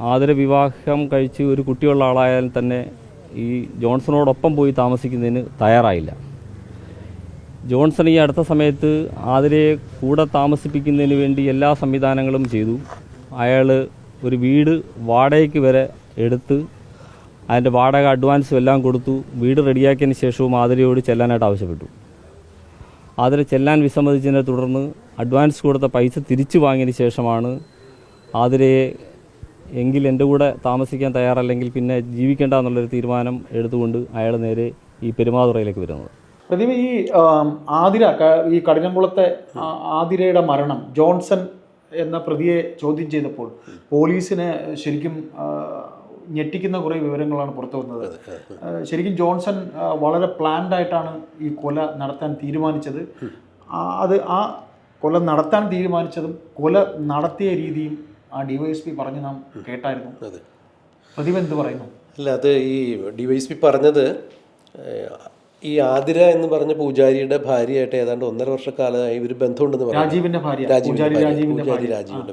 ആദര വിവാഹം കഴിച്ച് ഒരു കുട്ടിയുള്ള ആളായാൽ തന്നെ ഈ ജോൺസണോടൊപ്പം പോയി താമസിക്കുന്നതിന് തയ്യാറായില്ല. ജോൺസൺ ഈ അടുത്ത സമയത്ത് ആതിരയെ കൂടെ താമസിപ്പിക്കുന്നതിന് വേണ്ടി എല്ലാ സംവിധാനങ്ങളും ചെയ്തു. അയാൾ ഒരു വീട് വാടകയ്ക്ക് വരെ എടുത്ത് അതിൻ്റെ വാടക അഡ്വാൻസും എല്ലാം കൊടുത്തു. വീട് റെഡിയാക്കിയതിന് ശേഷവും ആതിരയോട് ചെല്ലാനായിട്ട് ആവശ്യപ്പെട്ടു. ആതിര ചെല്ലാൻ വിസമ്മതിച്ചതിനെ തുടർന്ന് അഡ്വാൻസ് കൊടുത്ത പൈസ തിരിച്ചു വാങ്ങിയതിന് ശേഷമാണ് ആതിരയെ എങ്കിൽ എൻ്റെ കൂടെ താമസിക്കാൻ തയ്യാറല്ലെങ്കിൽ പിന്നെ ജീവിക്കേണ്ട എന്നുള്ളൊരു തീരുമാനം എടുത്തുകൊണ്ട് അയാൾ നേരെ ഈ പെരുമാതുറയിലേക്ക് വരുന്നത്. പ്രദീപ്, ഈ ആതിര, ഈ കഠിനംകുളത്തെ ആതിരയുടെ മരണം ജോൺസൺ എന്ന പ്രതിയെ ചോദ്യം ചെയ്തപ്പോൾ പോലീസിന് ശരിക്കും ഞെട്ടിക്കുന്ന കുറേ വിവരങ്ങളാണ് പുറത്തു വന്നത്. ശരിക്കും ജോൺസൺ വളരെ പ്ലാൻഡ് ആയിട്ടാണ് ഈ കൊല നടത്താൻ തീരുമാനിച്ചത്. ആ കൊല നടത്താൻ തീരുമാനിച്ചതും കൊല നടത്തിയ രീതിയും ആ ഡിവൈഎസ്പി പറഞ്ഞ് നാം കേട്ടായിരുന്നു. പ്രദീപ് എന്ത് പറയുന്നു? അല്ല, അത് ഈ ഡിവൈഎസ്പി പറഞ്ഞത് ഈ ആതിര എന്ന് പറഞ്ഞ പൂജാരിയുടെ ഭാര്യയായിട്ട് ഏതാണ്ട് 1.5 വർഷക്കാലമായി ഇവർ ബന്ധമുണ്ടെന്ന് പറഞ്ഞു. രാജീവിന്റെ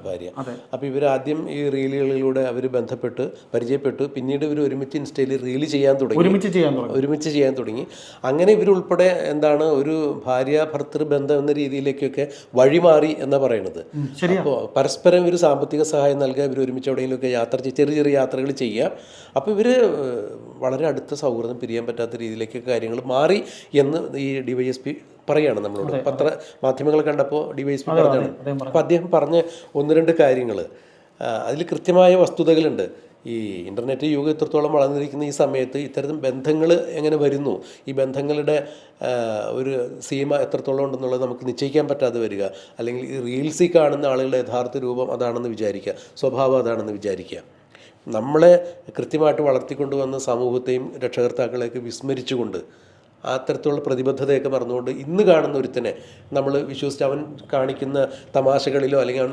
ഭാര്യ. അപ്പൊ ഇവർ ആദ്യം ഈ റീലുകളിലൂടെ അവർ ബന്ധപ്പെട്ട് പരിചയപ്പെട്ടു. പിന്നീട് ഇവർ ഒരുമിച്ച് ഇൻസ്റ്റയിൽ റീല് ഒരുമിച്ച് ചെയ്യാൻ തുടങ്ങി. അങ്ങനെ ഇവരുൾപ്പെടെ എന്താണ് ഒരു ഭാര്യ ഭർത്തൃ ബന്ധം എന്ന രീതിയിലേക്കൊക്കെ വഴിമാറി എന്നാ പറയുന്നത്. അപ്പോൾ പരസ്പരം ഇവർ സാമ്പത്തിക സഹായം നൽകുക, ഇവർ ഒരുമിച്ച് എവിടെയെങ്കിലുമൊക്കെ ചെറിയ ചെറിയ യാത്രകൾ ചെയ്യുക. അപ്പോൾ ഇവർ വളരെ അടുത്ത സൗഹൃദം പിരിയാൻ പറ്റാത്ത രീതിയിലേക്കൊക്കെ കാര്യങ്ങൾ മാറി എന്ന് ഈ ഡിവൈഎസ്പി പറയുകയാണ് നമ്മളോട്. മാധ്യമങ്ങൾ കണ്ടപ്പോൾ ഡിവൈഎസ്പി പറഞ്ഞാണ്. അപ്പോൾ അദ്ദേഹം പറഞ്ഞ 1-2 കാര്യങ്ങൾ അതിൽ കൃത്യമായ വസ്തുതകളുണ്ട്. ഈ ഇൻ്റർനെറ്റ് യുഗം ഇത്രത്തോളം വളർന്നിരിക്കുന്ന ഈ സമയത്ത് ഇത്തരം ബന്ധങ്ങൾ എങ്ങനെ വരുന്നു, ഈ ബന്ധങ്ങളുടെ ഒരു സീമ എത്രത്തോളം ഉണ്ടെന്നുള്ളത് നമുക്ക് നിശ്ചയിക്കാൻ പറ്റാതെ വരിക. അല്ലെങ്കിൽ ഈ റീൽസിൽ കാണുന്ന ആളുകളുടെ യഥാർത്ഥ രൂപം അതാണെന്ന് വിചാരിക്കുക, സ്വഭാവം അതാണെന്ന് വിചാരിക്കുക. നമ്മളെ കൃത്യമായിട്ട് വളർത്തിക്കൊണ്ടുവന്ന സമൂഹത്തെയും രക്ഷകർത്താക്കളെയൊക്കെ വിസ്മരിച്ചുകൊണ്ട് അത്തരത്തിലുള്ള പ്രതിബദ്ധതയൊക്കെ മറന്നുകൊണ്ട് ഇന്ന് കാണുന്ന ഒരുത്തനെ നമ്മൾ വിശ്വസിച്ച് അവൻ കാണിക്കുന്ന തമാശകളിലോ അല്ലെങ്കിൽ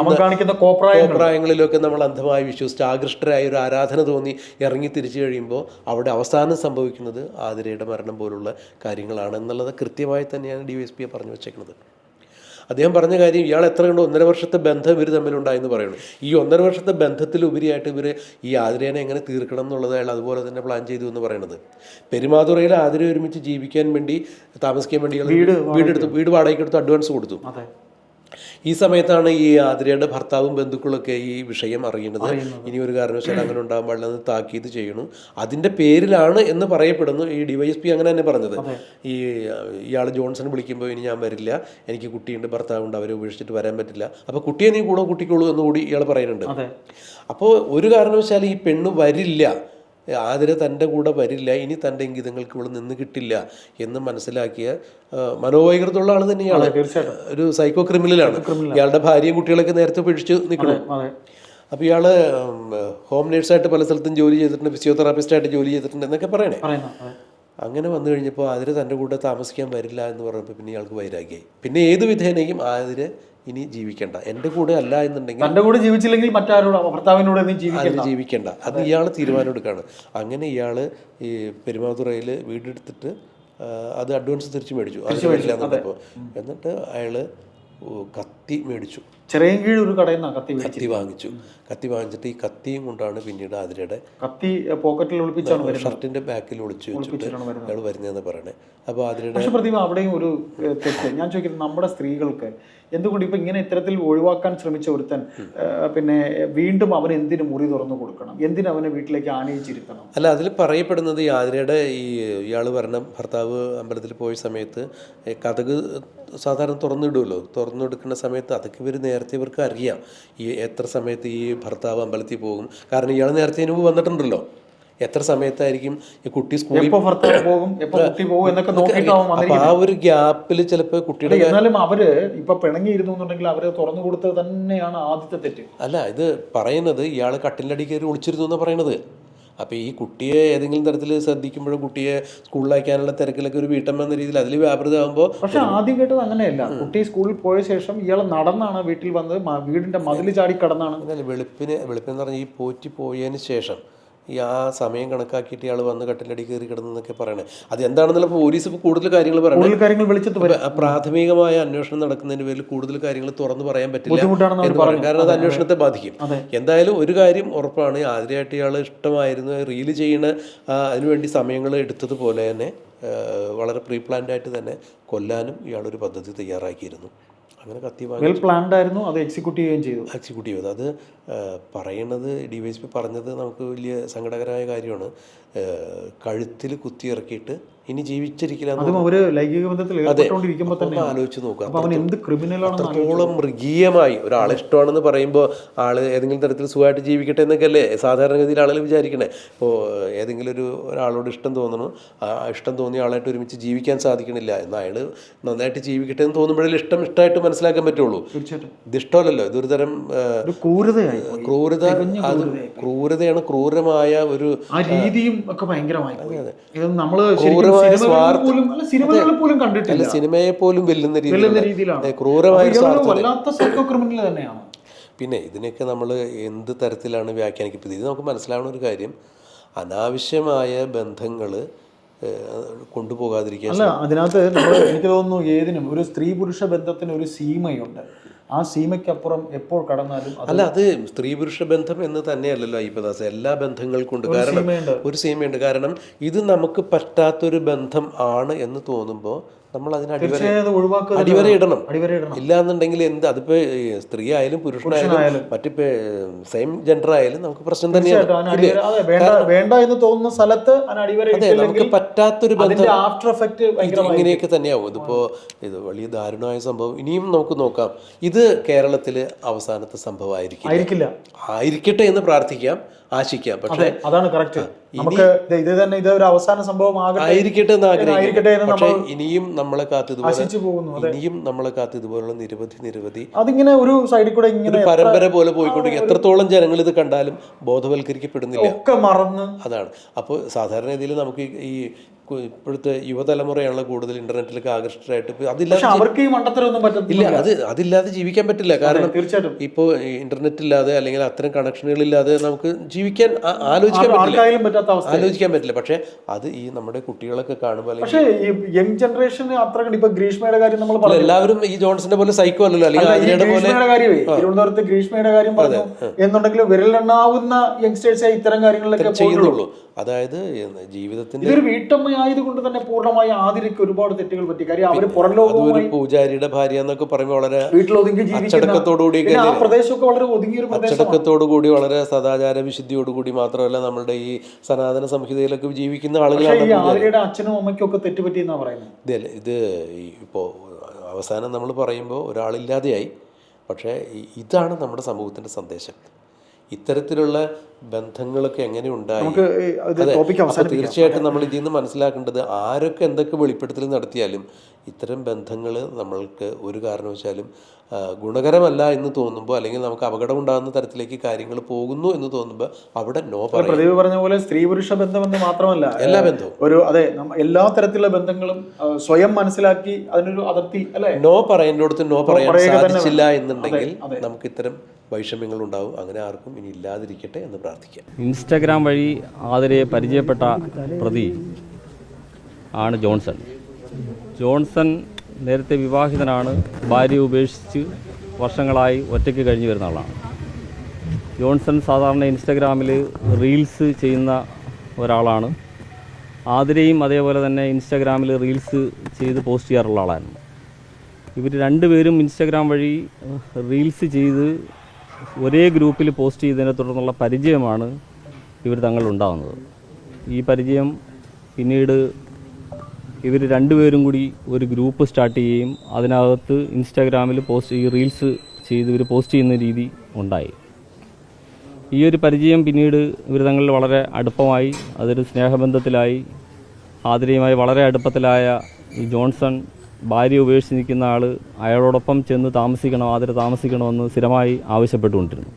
അവൻ കാണിക്കുന്ന കോപ്രായങ്ങളിലോ ഒക്കെ നമ്മൾ അന്ധമായി വിശ്വസിച്ച് ആകൃഷ്ടരായ ഒരു ആരാധന തോന്നി ഇറങ്ങി തിരിച്ചു കഴിയുമ്പോൾ അവിടെ അവസാനം സംഭവിക്കുന്നത് ആതിരയുടെ മരണം പോലുള്ള കാര്യങ്ങളാണ് എന്നുള്ളത് കൃത്യമായി തന്നെയാണ് DYSP പറഞ്ഞു വെച്ചേക്കുന്നത്. അദ്ദേഹം പറഞ്ഞ കാര്യം, ഇയാൾ എത്ര കണ്ടോ 1.5 വർഷത്തെ ബന്ധം ഇവർ തമ്മിലുണ്ടായെന്ന് പറയുന്നു. ഈ 1.5 വർഷത്തെ ബന്ധത്തിലുപരിയായിട്ട് ഇവർ ഈ ആതിരേനെ എങ്ങനെ തീർക്കണം എന്നുള്ളത് അയാൾ അതുപോലെ തന്നെ പ്ലാൻ ചെയ്തു എന്ന് പറയുന്നത്. പെരുമാതുറയിൽ ആതിര ഒരുമിച്ച് ജീവിക്കാൻ വേണ്ടി താമസിക്കാൻ വേണ്ടി വീട് വാടകയ്ക്കെടുത്ത് അഡ്വാൻസ് കൊടുത്തു. ഈ സമയത്താണ് ഈ ആതിരയുടെ ഭർത്താവും ബന്ധുക്കളൊക്കെ ഈ വിഷയം അറിയുന്നത്. ഇനി ഒരു കാരണവശാലും അങ്ങനെ ഉണ്ടാകാൻ പാടില്ലെന്ന് താക്കീത് ചെയ്യണം. അതിൻ്റെ പേരിലാണ് എന്ന് പറയപ്പെടുന്നു. ഈ DYSP അങ്ങനെ തന്നെ പറഞ്ഞത്. ഇയാൾ ജോൺസൺ വിളിക്കുമ്പോൾ ഇനി ഞാൻ വരില്ല, എനിക്ക് കുട്ടിയുണ്ട്, ഭർത്താവുണ്ട്, അവരെ ഉപേക്ഷിച്ചിട്ട് വരാൻ പറ്റില്ല, അപ്പോൾ കുട്ടിയെ നീ കൂടെ കൂട്ടിക്കോളൂ എന്നുകൂടി ഇയാൾ പറയുന്നുണ്ട്. അപ്പോൾ ഒരു കാരണവശാലും ഈ പെണ്ണ് വരില്ല, ആതിര തൻ്റെ കൂടെ വരില്ല, ഇനി തൻ്റെ ഇംഗിതങ്ങൾക്ക് ഇവിടെ നിന്ന് കിട്ടില്ല എന്ന് മനസ്സിലാക്കിയ മനോവൈകൃതമുള്ള ആൾ തന്നെയാണ്. ഒരു സൈക്കോ ക്രിമിനലാണ്. ഇയാളുടെ ഭാര്യയും കുട്ടികളൊക്കെ നേരത്തെ പിടിച്ചു നിൽക്കണം. അപ്പോൾ ഇയാൾ ഹോം നേഴ്സായിട്ട് പല സ്ഥലത്തും ജോലി ചെയ്തിട്ടുണ്ട്, ഫിസിയോതെറാപ്പിസ്റ്റായിട്ട് ജോലി ചെയ്തിട്ടുണ്ട് എന്നൊക്കെ പറയണേ. അങ്ങനെ വന്നു കഴിഞ്ഞപ്പോൾ ആതിര തൻ്റെ കൂടെ താമസിക്കാൻ വരില്ല എന്ന് പറഞ്ഞപ്പോൾ പിന്നെ ഇയാൾക്ക് വൈരാഗ്യമായി. പിന്നെ ഏത് വിധേനയും ആതിര ഇനി ജീവിക്കണ്ട, എൻ്റെ കൂടെ അല്ല എന്നുണ്ടെങ്കിൽ എൻ്റെ കൂടെ ജീവിച്ചില്ലെങ്കിൽ മറ്റാരോട് ഭർത്താവിനോട് ജീവിക്കണ്ട, അത് ഇയാൾ തീരുമാനം എടുക്കുകയാണ്. അങ്ങനെ ഇയാൾ ഈ പെരുമാതുറയിൽ വീടെടുത്തിട്ട് അത് അഡ്വാൻസ് തിരിച്ചു മേടിച്ചു. അത് മേടില്ല എന്നപ്പോൾ എന്നിട്ട് അയാൾ കത്തി മേടിച്ചു. ചെറിയൻകീഴ് ഒരു കടയിൽ നിന്നാണ് കത്തി വാങ്ങിച്ചു. കത്തി വാങ്ങിച്ചിട്ട് ഈ കത്തിയും കൊണ്ടാണ് പിന്നീട് ആതിരയുടെ കത്തി പോക്കറ്റിൽ ഒളിപ്പിച്ചാണ് ഷർട്ടിന്റെ ബാക്കിൽ ഒളിച്ചു വെച്ചിട്ട് അയാൾ വരുന്നതെന്ന് പറയണേ. അപ്പോൾ ആതിരയുടെ പ്രതിഭ അവിടെയും ഒരു തെറ്റ് ഞാൻ ചോദിക്കുന്നത്, നമ്മുടെ സ്ത്രീകൾക്ക് എന്തുകൊണ്ട് ഇപ്പം ഇങ്ങനെ ഇത്തരത്തിൽ ഒഴിവാക്കാൻ ശ്രമിച്ച ഒരുത്തൻ പിന്നെ വീണ്ടും അവൻ എന്തിനു മുറി തുറന്നു കൊടുക്കണം, എന്തിനു അവനെ വീട്ടിലേക്ക് ആനയിച്ചിരുത്തണം? അല്ല, അതിൽ പറയപ്പെടുന്നത് ഈ ആതിരയുടെ ഇയാൾ പറഞ്ഞ ഭർത്താവ് അമ്പലത്തിൽ പോയ സമയത്ത് കതക് സാധാരണ തുറന്നിടുമല്ലോ, തുറന്നെടുക്കുന്ന സമയത്ത് അതൊക്കെ ഇവർ നേരത്തെ ഇവർക്ക് അറിയാം ഈ എത്ര സമയത്ത് ഈ ഭർത്താവ് അമ്പലത്തിൽ പോകും. കാരണം ഇയാൾ നേരത്തെ മുമ്പ് വന്നിട്ടുണ്ടല്ലോ, എത്ര സമയത്തായിരിക്കും ഈ കുട്ടി സ്കൂളിൽ പോകും, അപ്പൊ ആ ഒരു ഗ്യാപ്പിൽ ചിലപ്പോൾ കുട്ടിയുടെ എന്നാലും അവര് ഇപ്പൊ പിണങ്ങിയിരുന്നു എന്നുണ്ടെങ്കിൽ അവര് തുറന്നു കൊടുത്തത് തന്നെയാണ് ആദ്യത്തെ തെറ്റ്. അല്ല, ഇത് പറയുന്നത് ഇയാൾ കട്ടിലടി കയറി ഒളിച്ചിരുന്നു എന്നാണ് പറയണത്. അപ്പോൾ ഈ കുട്ടിയെ ഏതെങ്കിലും തരത്തിൽ ശ്രദ്ധിക്കുമ്പോഴും കുട്ടിയെ സ്കൂളിലയക്കാനുള്ള തിരക്കിലൊക്കെ ഒരു വീട്ടമ്മ എന്ന രീതിയിൽ അതിൽ വ്യാപൃതമാകുമ്പോൾ. പക്ഷെ ആദ്യം കേട്ടത് അങ്ങനെയല്ല, കുട്ടി സ്കൂളിൽ പോയ ശേഷം ഇയാൾ നടന്നാണ് വീട്ടിൽ വന്നത്, വീടിന്റെ മതിൽ ചാടി കടന്നാണ്. വെളുപ്പിന് പറഞ്ഞാൽ ഈ പോറ്റി പോയതിന് ശേഷം ഈ ആ സമയം കണക്കാക്കിയിട്ട് ഇയാൾ വന്ന് കട്ടിലടി കയറി കിടന്നൊക്കെ പറയണേ. അത് എന്താണെന്നുള്ള പോലീസ് ഇപ്പോൾ കൂടുതൽ കാര്യങ്ങൾ പറയണേ. പ്രാഥമികമായ അന്വേഷണം നടക്കുന്നതിന് പേരിൽ കൂടുതൽ കാര്യങ്ങൾ തുറന്നു പറയാൻ പറ്റില്ല എന്ന് പറയും. കാരണം അത് അന്വേഷണത്തെ ബാധിക്കും. എന്തായാലും ഒരു കാര്യം ഉറപ്പാണ്, ആദ്യമായിട്ട് ഇയാൾ ഇഷ്ടമായിരുന്നു റീല് ചെയ്യണ അതിനുവേണ്ടി സമയങ്ങൾ എടുത്തതുപോലെ തന്നെ വളരെ പ്രീ പ്ലാൻഡ് ആയിട്ട് തന്നെ കൊല്ലാനും ഇയാളൊരു പദ്ധതി തയ്യാറാക്കിയിരുന്നു. അങ്ങനെ കത്തി വെൽ പ്ലാൻഡ് ആയിരുന്നു, അത് എക്സിക്യൂട്ട് ചെയ്തത്. അത് പറയണത് DYSP പറഞ്ഞത് നമുക്ക് വലിയ സങ്കടകരമായ കാര്യമാണ്. കഴുത്തിൽ കുത്തി ഇറക്കിയിട്ട് ഇനി ജീവിച്ചിരിക്കില്ല. ആലോചിച്ച് നോക്കാം, അത്രത്തോളം മൃഗീയമായി ഒരാളെ ഇഷ്ടമാണെന്ന് പറയുമ്പോൾ ആള് ഏതെങ്കിലും തരത്തിൽ സുഖമായിട്ട് ജീവിക്കട്ടെ എന്നൊക്കെ അല്ലേ സാധാരണഗതിയിൽ ആളുകൾ വിചാരിക്കണേ. ഇപ്പോൾ ഏതെങ്കിലും ഒരാളോട് ഇഷ്ടം തോന്നണം, ആ ഇഷ്ടം തോന്നിയ ആളായിട്ട് ഒരുമിച്ച് ജീവിക്കാൻ സാധിക്കണില്ല, എന്നാൽ അയാൾ നന്നായിട്ട് ജീവിക്കട്ടെ എന്ന് തോന്നുമ്പോഴേ ഇഷ്ടമായിട്ട് മനസ്സിലാക്കാൻ പറ്റുള്ളൂ. ഇത് ഇഷ്ടമല്ലല്ലോ, ഇതൊരു തരം ക്രൂരതയാണ്. ക്രൂരമായ ഒരു രീതിയും ഒക്കെ ഭയങ്കരമായി സിനിമയെ പോലും വെല്ലുന്ന രീതിയിലാണ് ക്രൂരമായ. പിന്നെ ഇതിനൊക്കെ നമ്മൾ എന്ത് തരത്തിലാണ് വ്യാഖ്യാനിക്കുന്നത്? ഇത് നമുക്ക് മനസ്സിലാവുന്ന ഒരു കാര്യം, അനാവശ്യമായ ബന്ധങ്ങൾ കൊണ്ടുപോകാതിരിക്കാൻ. അല്ല, അതിനകത്ത് എനിക്ക് തോന്നുന്നു ഏതിനും ഒരു സ്ത്രീ പുരുഷ ബന്ധത്തിന് ഒരു സീമയുണ്ട്. ആ സീമയ്ക്കപ്പുറം എപ്പോൾ കടന്നാലും അല്ല, അത് സ്ത്രീ പുരുഷ ബന്ധം എന്ന് തന്നെയല്ലല്ലോ അയ്യപ്പദാസ്, എല്ലാ ബന്ധങ്ങൾക്കുണ്ട്. കാരണം ഒരു സീമയുണ്ട്. കാരണം ഇത് നമുക്ക് പറ്റാത്തൊരു ബന്ധം ആണ് എന്ന് തോന്നുമ്പോൾ നമ്മൾ അതിന് അടിവര ഇടണം. ഇല്ലാന്നുണ്ടെങ്കിൽ എന്ത്, അതിപ്പോ സ്ത്രീ ആയാലും പുരുഷനായാലും മറ്റിപ്പോ സെയിം ജെൻഡർ ആയാലും നമുക്ക് പ്രശ്നം തന്നെയാണ്. നമുക്ക് പറ്റാത്തൊരു ബന്ധം ഇങ്ങനെയൊക്കെ തന്നെയാവും. ഇതിപ്പോ ഇത് വലിയ ദാരുണമായ സംഭവം. ഇനിയും നമുക്ക് നോക്കാം, ഇത് കേരളത്തില് അവസാനത്തെ സംഭവം ആയിരിക്കട്ടെ എന്ന് പ്രാർത്ഥിക്കാം, ആശിക്കാം. പക്ഷേ അതാണ് കറക്റ്റ്. നമുക്ക് ഇത് തന്നെ ഇത് ഒരു അവസാന സംഭവം ആയിരിക്കട്ടെ എന്ന് ആഗ്രഹിക്കട്ടെ. പക്ഷേ ഇനിയും നമ്മളെ കാത്ത് ഇതുപോലുള്ള നിരവധി അതിങ്ങനെ ഒരു സൈഡിൽ കൂടെ ഇങ്ങനെ പരമ്പര പോലെ പോയിക്കൊണ്ടിരിക്കും. എത്രത്തോളം ജനങ്ങൾ ഇത് കണ്ടാലും ബോധവൽക്കരിക്കപ്പെടുന്നില്ല, ഒക്കെ മറന്ന്. അതാണ്. അപ്പോൾ സാധാരണ രീതിയിൽ നമുക്ക് ഈ ഇപ്പോഴത്തെ യുവതലമുറയാണല്ലോ കൂടുതൽ ഇന്റർനെറ്റിലൊക്കെ ആകർഷിതരായിട്ട്. അതില്ലാതെ ജീവിക്കാൻ പറ്റില്ല. കാരണം തീർച്ചയായിട്ടും ഇപ്പോൾ ഇന്റർനെറ്റ് ഇല്ലാതെ അല്ലെങ്കിൽ അത്തരം കണക്ഷനുകൾ ഇല്ലാതെ നമുക്ക് ജീവിക്കാൻ ആലോചിക്കാൻ പറ്റില്ല. പക്ഷെ അത് ഈ നമ്മുടെ കുട്ടികളൊക്കെ കാണുമ്പോൾ യങ് ജനറേഷന് അത്ര ഗ്രീഷ്മയുടെ കാര്യം നമ്മൾ എല്ലാവരും ഈ ജോൺസന്റെ പോലെ സൈക്കോ അല്ലല്ലോ, അല്ലെങ്കിൽ തിരുവനന്തപുരത്ത് ഗ്രീഷ്മയുടെ കാര്യം പറഞ്ഞു എന്നുണ്ടെങ്കിൽ വിരലെണ്ണാവുന്ന യങ്സ്റ്റേഴ്സ് ഇത്തരം കാര്യങ്ങളിലൊക്കെ ചെയ്യുന്നുള്ളൂ. അതായത് ജീവിതത്തിന്റെ ഒരു വീട്ടമ്മയായതുകൊണ്ട് തന്നെ പൂർണ്ണമായി ആതിരയ്ക്ക് ഒരുപാട് തെറ്റുകൾ പറ്റി. കാര്യം അവര് പുറം ലോകം, ഒരു പൂജാരിയുടെ ഭാര്യ എന്നൊക്കെ പറയുമ്പോൾ വളരെ അച്ചടക്കത്തോടുകൂടി, അച്ചടക്കത്തോടുകൂടി വളരെ സദാചാര വിശുദ്ധിയോടുകൂടി മാത്രമല്ല നമ്മളുടെ ഈ സനാതന സംഹിതയിലൊക്കെ ജീവിക്കുന്ന ആളുകളാണ്. ആതിരയുടെ അച്ഛനും അമ്മയ്ക്കും ഒക്കെ തെറ്റുപറ്റി എന്നാ പറയുന്നത്. ഇത് ഇപ്പോ അവസാനം നമ്മൾ പറയുമ്പോൾ ഒരാളില്ലാതെയായി. പക്ഷേ ഇതാണ് നമ്മുടെ സമൂഹത്തിന്റെ സന്ദേശം. ഇത്തരത്തിലുള്ള ബന്ധങ്ങളൊക്കെ എങ്ങനെ ഉണ്ടായി? തീർച്ചയായിട്ടും നമ്മൾ ഇതിൽ നിന്ന് മനസ്സിലാക്കേണ്ടത്, ആരൊക്കെ എന്തൊക്കെ വെളിപ്പെടുത്തൽ നടത്തിയാലും ഇത്തരം ബന്ധങ്ങൾ നമ്മൾക്ക് ഒരു കാരണവശാലും ഗുണകരമല്ല എന്ന് തോന്നുമ്പോൾ, അല്ലെങ്കിൽ നമുക്ക് അപകടം ഉണ്ടാകുന്ന തരത്തിലേക്ക് കാര്യങ്ങൾ പോകുന്നു എന്ന് തോന്നുമ്പോൾ അവിടെ നോ പറയാം. പ്രദീപ് പറഞ്ഞ പോലെ സ്ത്രീ പുരുഷ ബന്ധമെന്ന് മാത്രമല്ല എല്ലാ ബന്ധവും എല്ലാ തരത്തിലുള്ള ബന്ധങ്ങളും സ്വയം മനസ്സിലാക്കി അതിനൊരു അതിർത്തി അല്ലെ നോ പറയേണ്ടടുത്ത് നോ പറയാൻ സാധിച്ചില്ല എന്നുണ്ടെങ്കിൽ നമുക്ക് ഇത്തരം വൈഷമ്യങ്ങൾ ഉണ്ടാവും. അങ്ങനെ ആർക്കും ഇനി ഇല്ലാതിരിക്കട്ടെ എന്ന് പ്രാർത്ഥിക്കാം. ഇൻസ്റ്റഗ്രാം വഴി ആതിരയെ പരിചയപ്പെട്ട പ്രതി ആണ് ജോൺസൺ. ജോൺസൺ നേരത്തെ വിവാഹിതനാണ്, ഭാര്യയെ ഉപേക്ഷിച്ച് വർഷങ്ങളായി ഒറ്റയ്ക്ക് കഴിഞ്ഞു വരുന്ന ആളാണ്. ജോൺസൺ സാധാരണ ഇൻസ്റ്റഗ്രാമിൽ റീൽസ് ചെയ്യുന്ന ഒരാളാണ്. ആതിരയും അതേപോലെ തന്നെ ഇൻസ്റ്റഗ്രാമിൽ റീൽസ് ചെയ്ത് പോസ്റ്റ് ചെയ്യാറുള്ള ആളായിരുന്നു. ഇവർ രണ്ടുപേരും ഇൻസ്റ്റഗ്രാം വഴി റീൽസ് ചെയ്ത് ഒരേ ഗ്രൂപ്പിൽ പോസ്റ്റ് ചെയ്തതിനെ തുടർന്നുള്ള പരിചയമാണ് ഇവർ തങ്ങളുണ്ടാകുന്നത്. ഈ പരിചയം പിന്നീട് ഇവർ രണ്ടുപേരും കൂടി ഒരു ഗ്രൂപ്പ് സ്റ്റാർട്ട് ചെയ്യുകയും അതിനകത്ത് ഇൻസ്റ്റാഗ്രാമിൽ ഈ റീൽസ് ചെയ്ത് ഇവർ പോസ്റ്റ് ചെയ്യുന്ന രീതി ഉണ്ടായി. ഈ ഒരു പരിചയം പിന്നീട് ഇവർ തങ്ങളിൽ വളരെ അടുപ്പമായി, അതൊരു സ്നേഹബന്ധത്തിലായി. ആതിരയുമായി വളരെ അടുപ്പത്തിലായ ഈ ജോൺസൺ ഭാര്യ ഉപേക്ഷിച്ച് നിൽക്കുന്ന ആൾ അയാളോടൊപ്പം ചെന്ന് താമസിക്കണം, ആതിര താമസിക്കണമെന്ന് സ്ഥിരമായി ആവശ്യപ്പെട്ടുകൊണ്ടിരുന്നു.